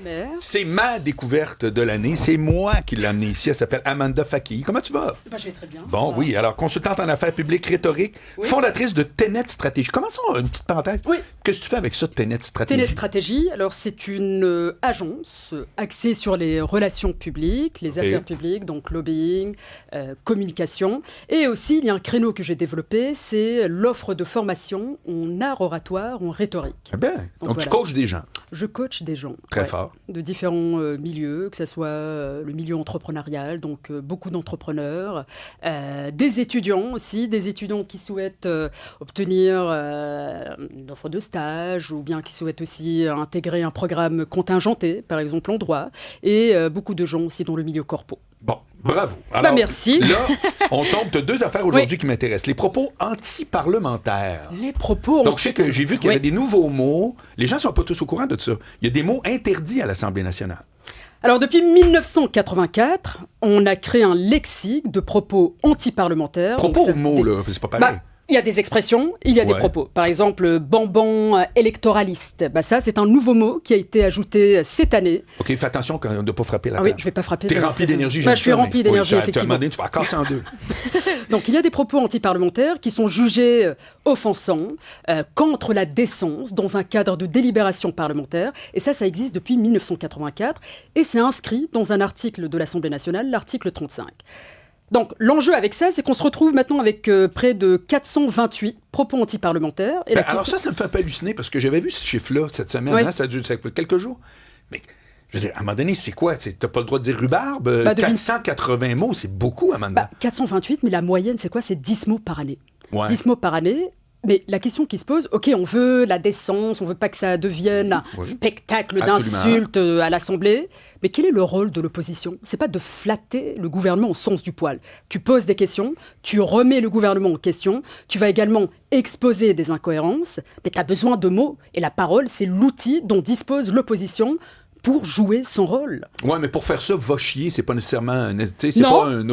Mais... C'est ma découverte de l'année. C'est moi qui l'ai amenée ici. Elle s'appelle Amanda Faki. Comment tu vas? Je vais très bien. Bon, oui. Alors, consultante en affaires publiques rhétorique, fondatrice de Tenet Stratégie. Commençons une petite parenthèse. Oui. Qu'est-ce que tu fais avec ça, Tenet Stratégie? Tenet Stratégie, alors c'est une agence axée sur les relations publiques, les affaires publiques, donc lobbying, communication. Et aussi, il y a un créneau que j'ai développé, c'est l'offre de formation en art oratoire, en rhétorique. Eh bien, donc voilà. Tu coaches des gens. Je coach des gens. Très fort. De différents milieux, que ce soit le milieu entrepreneurial, donc beaucoup d'entrepreneurs, des étudiants aussi, des étudiants qui souhaitent obtenir une offre de stage ou bien qui souhaitent aussi intégrer un programme contingenté, par exemple en droit, et beaucoup de gens aussi dans le milieu corpo. Bon, bravo. Alors, merci. Là, on tombe de deux affaires aujourd'hui qui m'intéressent. Les propos anti-parlementaires. Les propos... Donc, je sais que j'ai vu qu'il y avait des nouveaux mots. Les gens ne sont pas tous au courant de ça. Il y a des mots interdits à l'Assemblée nationale. Alors, depuis 1984, on a créé un lexique de propos anti-parlementaires. Propos ou mots, là? C'est pas pareil. Il y a des expressions, il y a des propos. Par exemple, bamban électoraliste. Ça, c'est un nouveau mot qui a été ajouté cette année. OK, fais attention de ne pas frapper la table. Oui, je ne vais pas frapper. Tu es rempli d'énergie, je suis rempli d'énergie, effectivement. Tu vas casser en deux. Donc, il y a des propos anti-parlementaires qui sont jugés offensants, contre la décence, dans un cadre de délibération parlementaire. Et ça existe depuis 1984. Et c'est inscrit dans un article de l'Assemblée nationale, l'article 35. Donc, l'enjeu avec ça, c'est qu'on se retrouve maintenant avec près de 428 propos anti-parlementaires. Et alors ça me fait un peu halluciner parce que j'avais vu ce chiffre-là cette semaine, hein, ça dure quelques jours. Mais, je veux dire, à un moment donné, c'est quoi? T'as pas le droit de dire rhubarbe? 480 mots, c'est beaucoup, Amanda. 428, mais la moyenne, c'est quoi? C'est 10 mots par année. Ouais. 10 mots par année. Mais la question qui se pose, OK, on veut la décence, on veut pas que ça devienne un spectacle d'insultes à l'Assemblée, mais quel est le rôle de l'opposition? C'est pas de flatter le gouvernement au sens du poil. Tu poses des questions, tu remets le gouvernement en question, tu vas également exposer des incohérences, mais tu as besoin de mots, et la parole, c'est l'outil dont dispose l'opposition pour jouer son rôle. Ouais, mais pour faire ça, va chier, c'est pas nécessairement... C'est pas un...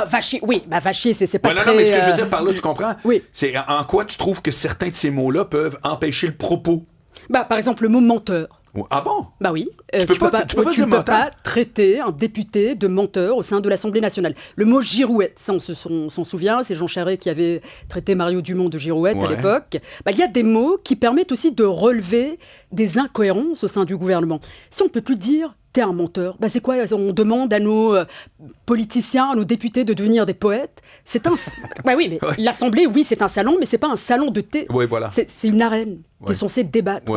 va chier, va chier, c'est pas très... Non, mais ce que je veux dire par là, tu comprends? Oui. C'est en quoi tu trouves que certains de ces mots-là peuvent empêcher le propos? Par exemple, le mot menteur. Ah bon? Oui. Tu peux pas traiter un député de menteur au sein de l'Assemblée nationale. Le mot girouette, ça on s'en souvient, c'est Jean Charest qui avait traité Mario Dumont de girouette à l'époque. Il y a des mots qui permettent aussi de relever des incohérences au sein du gouvernement. Si on ne peut plus dire t'es un menteur, c'est quoi? On demande à nos politiciens, à nos députés de devenir des poètes. C'est un... oui, mais l'Assemblée, c'est un salon, mais c'est pas un salon de thé. Oui, voilà. C'est une arène. Tu es censé débattre.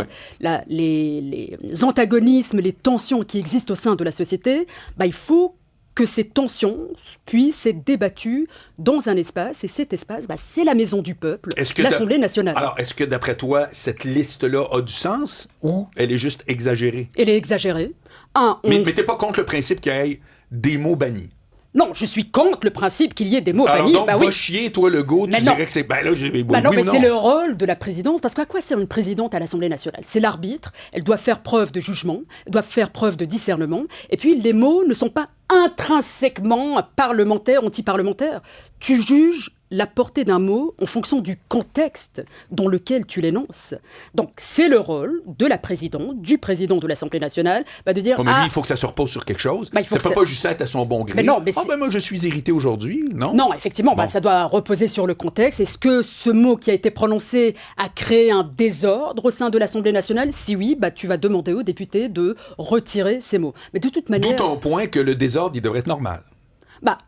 Les antagonismes, les tensions qui existent au sein de la société, il faut que ces tensions puissent être débattues dans un espace, et cet espace, c'est la maison du peuple, l'Assemblée nationale. Alors, est-ce que d'après toi, cette liste-là a du sens ou elle est juste exagérée? Elle est exagérée. Mais t'es pas contre le principe qu'il y ait des mots bannis? Non, je suis contre le principe qu'il y ait des mots bannis. Alors donc, va chier, toi, Legault, tu dirais que c'est... c'est le rôle de la présidence, parce qu'à quoi sert une présidente à l'Assemblée nationale? C'est l'arbitre, elle doit faire preuve de jugement, elle doit faire preuve de discernement, et puis les mots ne sont pas intrinsèquement parlementaires, anti-parlementaires. Tu juges la portée d'un mot en fonction du contexte dans lequel tu l'énonces. Donc, c'est le rôle de la présidente, du président de l'Assemblée nationale, de dire... mais lui, il faut que ça se repose sur quelque chose. Ça peut pas juste être à son bon gré. Mais non, moi, je suis irrité aujourd'hui, non? Non, effectivement, ça doit reposer sur le contexte. Est-ce que ce mot qui a été prononcé a créé un désordre au sein de l'Assemblée nationale? Si oui, tu vas demander aux députés de retirer ces mots. Mais de toute manière... D'où ton point que le désordre, il devrait être normal.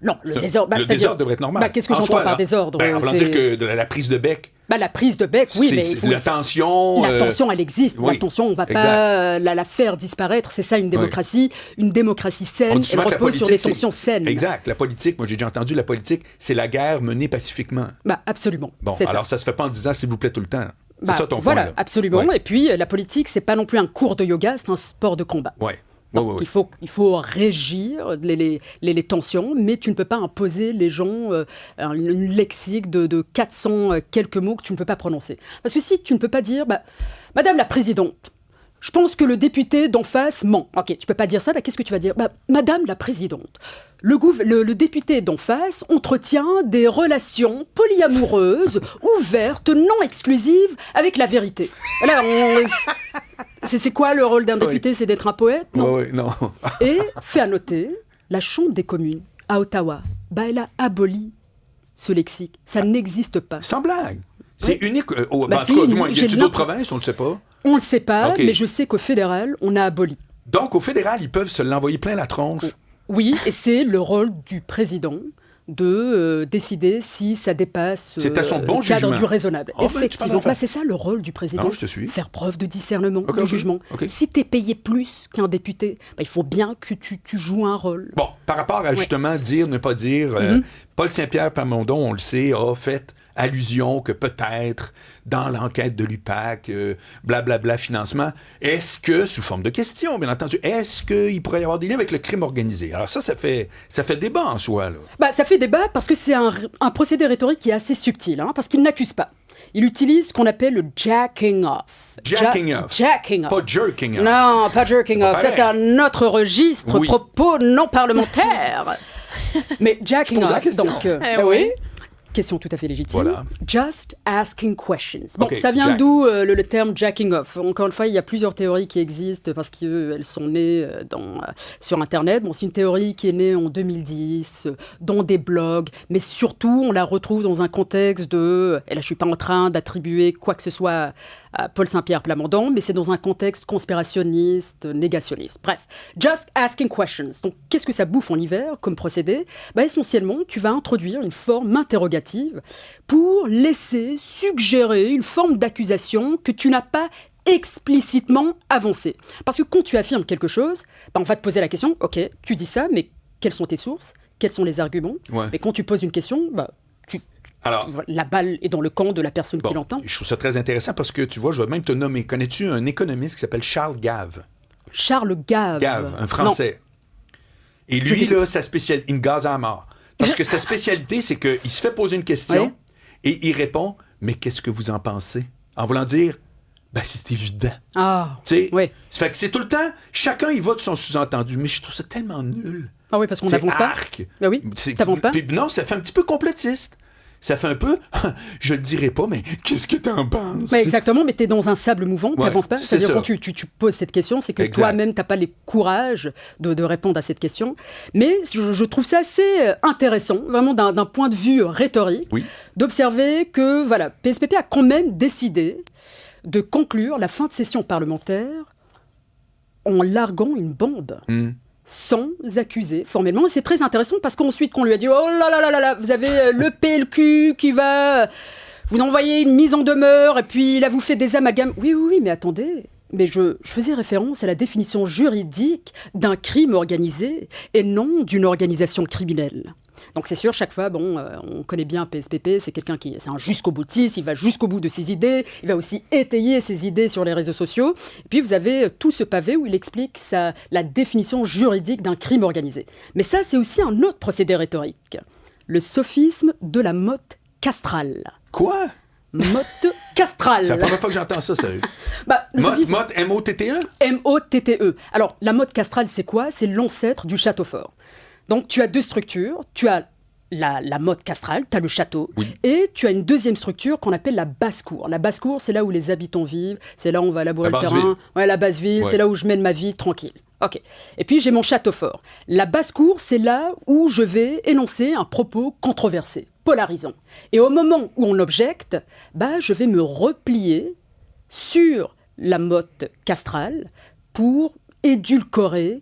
Non, le désordre... le désordre devrait être normal. Qu'est-ce que j'entends par désordre? On va dire que de la prise de bec... la prise de bec, oui, mais il faut... La tension... La tension, elle existe. La tension, on ne va pas la faire disparaître. C'est ça, une démocratie. Une démocratie saine, elle repose sur des tensions saines. Exact. La politique, moi j'ai déjà entendu, la politique, c'est la guerre menée pacifiquement. Absolument. Bon, alors ça se fait pas en disant s'il vous plaît tout le temps. C'est ça ton point, là. Absolument. Ouais. Et puis, la politique, c'est pas non plus un cours de yoga, c'est un sport de combat. Ouais. Donc, il faut régir les tensions, mais tu ne peux pas imposer les gens une lexique de 400 quelques mots que tu ne peux pas prononcer. Parce que si tu ne peux pas dire « Madame la Présidente, je pense que le député d'en face ment. » Ok, tu ne peux pas dire ça, qu'est-ce que tu vas dire? Madame la Présidente, le député d'en face entretient des relations polyamoureuses, ouvertes, non exclusives avec la vérité. Là, C'est quoi le rôle d'un député? C'est d'être un poète? Non. Oui, non. Et, fait à noter, la Chambre des communes, à Ottawa, elle a aboli ce lexique. Ça n'existe pas. Sans blague. C'est unique. En tout c'est cas, du moins, y a-t-il unique. d'autres provinces? On ne le sait pas. On ne le sait pas, OK. mais je sais qu'au fédéral, on a aboli. Donc, au fédéral, ils peuvent se l'envoyer plein la tronche. Oui, et c'est le rôle du président de décider si ça dépasse C'est à son bon le cadre jugement. du raisonnable. Oh, ben, tu Effectivement, parles d'affaires. c'est ça le rôle du président. Non, je te suis. Faire preuve de discernement, OK, de OK, jugement. OK. Si tu es payé plus qu'un député, il faut bien que tu joues un rôle. Bon, par rapport à justement dire, ne pas dire, Paul Saint-Pierre Plamondon, on le sait, a fait allusion que peut-être dans l'enquête de l'UPAC, blablabla financement, est-ce que, sous forme de question, bien entendu, est-ce qu'il pourrait y avoir des liens avec le crime organisé? Alors ça fait débat en soi, là. Ça fait débat parce que c'est un procédé rhétorique qui est assez subtil, parce qu'il n'accuse pas. Il utilise ce qu'on appelle le jacking off. Jacking off. Jacking off. Pas jerking off. Non, pas jerking off. Ça, c'est un autre registre, Oui. propos non parlementaires. Mais jacking Je pose la off, question. donc... oui. Question tout à fait légitime. Voilà. Just asking questions. Bon, OK, ça vient Jack. d'où le terme jacking off? Encore une fois, il y a plusieurs théories qui existent parce qu'elles sont nées sur Internet. Bon, c'est une théorie qui est née en 2010, dans des blogs, mais surtout, on la retrouve dans un contexte de... Et là, je ne suis pas en train d'attribuer quoi que ce soit à Paul Saint-Pierre Plamondon, mais c'est dans un contexte conspirationniste, négationniste. Bref, just asking questions. Donc, qu'est-ce que ça bouffe en hiver comme procédé? Essentiellement, tu vas introduire une forme interrogative pour laisser suggérer une forme d'accusation que tu n'as pas explicitement avancée. Parce que quand tu affirmes quelque chose, on va te poser la question, ok, tu dis ça, mais quelles sont tes sources? Quels sont les arguments? Ouais. Mais quand tu poses une question, Alors, la balle est dans le camp de la personne qui l'entend. je trouve ça très intéressant parce que, tu vois, je vais même te nommer. Connais-tu un économiste qui s'appelle Charles Gave? Charles Gave. Gave, un Français. Et lui, là, sa spécialité, il me gaze à mort. Parce que sa spécialité, c'est qu'il se fait poser une question et il répond « Mais qu'est-ce que vous en pensez? » En voulant dire « c'est évident. » Ah, Tu sais, oui. ça fait que c'est tout le temps, chacun y va de son sous-entendu. Mais je trouve ça tellement nul. Ah oui, parce qu'on C'est n'avance pas. arc. Ben oui, t'avances pas. Puis non, ça fait un petit peu complotiste. Ça fait un peu, je le dirai pas, mais qu'est-ce que t'en penses? Exactement, mais t'es dans un sable mouvant, t'avances pas. c'est C'est-à-dire ça. quand tu poses cette question, c'est que Exact. toi-même, t'as pas le courage de répondre à cette question. Mais je trouve ça assez intéressant, vraiment d'un point de vue rhétorique, d'observer que PSPP a quand même décidé de conclure la fin de session parlementaire en larguant une bombe. Sans accuser formellement. Et c'est très intéressant parce qu'ensuite, qu'on lui a dit « Oh là là là là là, vous avez le PLQ qui va vous envoyer une mise en demeure et puis là, vous faites des amalgames. » Oui, mais attendez. Mais je faisais référence à la définition juridique d'un crime organisé et non d'une organisation criminelle. Donc c'est sûr, chaque fois, on connaît bien PSPP, c'est quelqu'un c'est un jusqu'au boutiste, il va jusqu'au bout de ses idées, il va aussi étayer ses idées sur les réseaux sociaux. Et puis vous avez tout ce pavé où il explique la définition juridique d'un crime organisé. Mais ça, c'est aussi un autre procédé rhétorique, le sophisme de la motte castrale. Quoi? Motte castrale. C'est la première fois que j'entends ça, sérieux. Motte, M-O-T-T-E? M-O-T-T-E. Alors, la motte castrale, c'est quoi? C'est l'ancêtre du château fort. Donc, tu as deux structures. Tu as la motte castrale, tu as le château, et tu as une deuxième structure qu'on appelle la basse-cour. La basse-cour, c'est là où les habitants vivent, c'est là où on va labourer le terrain. Ouais, la basse-ville, c'est là où je mène ma vie tranquille. Ok. Et puis, j'ai mon château fort. La basse-cour, c'est là où je vais énoncer un propos controversé, polarisant. Et au moment où on objecte, je vais me replier sur la motte castrale pour édulcorer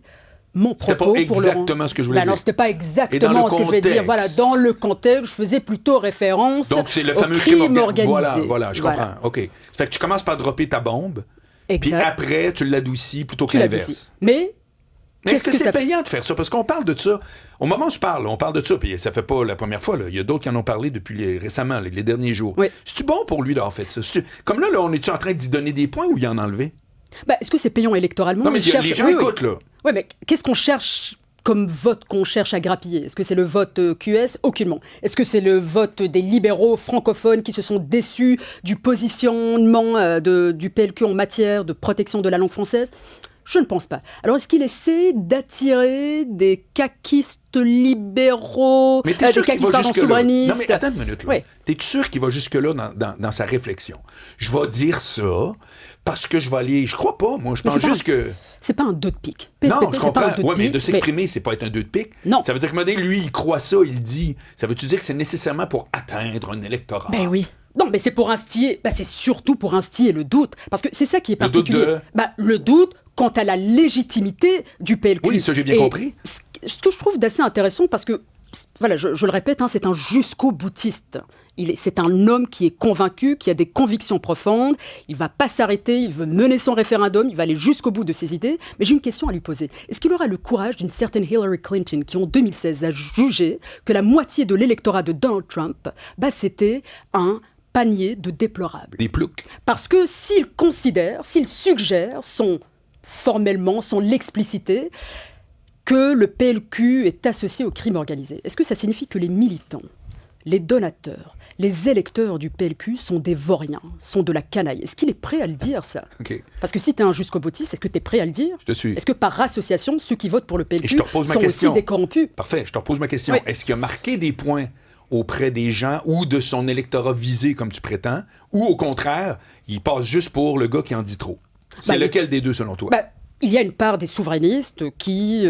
mon propos. C'était pas exactement ce que je voulais dire. Non, c'était pas exactement ce que je voulais dire. Voilà, dans le contexte, je faisais plutôt référence Donc, c'est le fameux au crime organisé. Voilà, je comprends. OK. Ça fait que tu commences par dropper ta bombe, exact. puis après, tu l'adoucis plutôt que l'inverse. Mais est-ce que c'est payant de faire ça? Parce qu'on parle de ça. Au moment où je parle, on parle de ça, puis ça fait pas la première fois. Là. Il y a d'autres qui en ont parlé depuis récemment, les derniers jours. Oui. C'est-tu bon pour lui d'avoir fait ça? Comme là, on est-tu en train d'y donner des points ou y en enlever? Est-ce que c'est payant électoralement? Non, mais les gens écoutent, là. Oui, mais qu'est-ce qu'on cherche comme vote qu'on cherche à grappiller? Est-ce que c'est le vote QS? Aucunement. Est-ce que c'est le vote des libéraux francophones qui se sont déçus du positionnement du PLQ en matière de protection de la langue française? Je ne pense pas. Alors, est-ce qu'il essaie d'attirer des caquistes libéraux, mais des caquistes souverainistes? Non, mais attends une minute. Oui. T'es-tu sûr qu'il va jusque-là dans sa réflexion? Je vais dire ça parce que je vais aller... Je crois pas, moi. Je pense juste que... C'est pas un 2 de pique. Non, je comprends. Oui, mais de s'exprimer, c'est pas être un 2 de pique. Non. Ça veut dire que lui, il croit ça, il dit. Ça veut-tu dire que c'est nécessairement pour atteindre un électorat? Ben oui. Non, mais c'est pour instiller, c'est surtout pour instiller le doute. Parce que c'est ça qui est particulier. Le doute quant à la légitimité du PLQ. Oui, ça j'ai bien compris. Ce que je trouve d'assez intéressant, parce que, voilà, je le répète, c'est un jusqu'au boutiste. C'est un homme qui est convaincu, qui a des convictions profondes, il ne va pas s'arrêter, il veut mener son référendum, il va aller jusqu'au bout de ses idées. Mais j'ai une question à lui poser. Est-ce qu'il aura le courage d'une certaine Hillary Clinton qui, en 2016, a jugé que la moitié de l'électorat de Donald Trump, c'était un panier de déplorables? Des ploucs. Parce que s'il suggère, formellement, son l'explicité, que le PLQ est associé au crime organisé, est-ce que ça signifie que les militants, les donateurs, les électeurs du PLQ sont des vauriens, sont de la canaille? Est-ce qu'il est prêt à le dire, ça? Okay. Parce que si tu es un jusqu'au boutiste, est-ce que tu es prêt à le dire? Je te suis. Est-ce que par association, ceux qui votent pour le PLQ sont aussi des corrompus? Parfait, je te repose ma question. Oui. Est-ce qu'il a marqué des points auprès des gens ou de son électorat visé, comme tu prétends, ou au contraire, il passe juste pour le gars qui en dit trop? C'est lequel des deux, selon toi? Il y a une part des souverainistes qui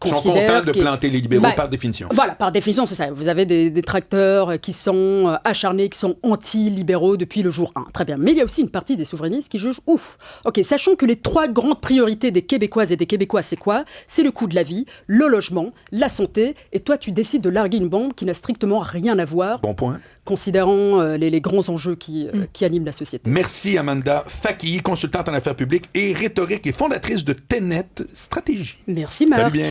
considèrent... sont contents de planter les libéraux par définition. Voilà, par définition, c'est ça. Vous avez des détracteurs qui sont acharnés, qui sont anti-libéraux depuis le jour 1. Très bien. Mais il y a aussi une partie des souverainistes qui jugent, OK, sachant que les 3 grandes priorités des Québécoises et des Québécois, c'est quoi? C'est le coût de la vie, le logement, la santé, et toi, tu décides de larguer une bombe qui n'a strictement rien à voir. Bon point. Considérant les grands enjeux qui animent la société. Merci Amanda Faki, consultante en affaires publiques et rhétorique et fondatrice de Tenet Stratégie. Merci Marc. Salut bien.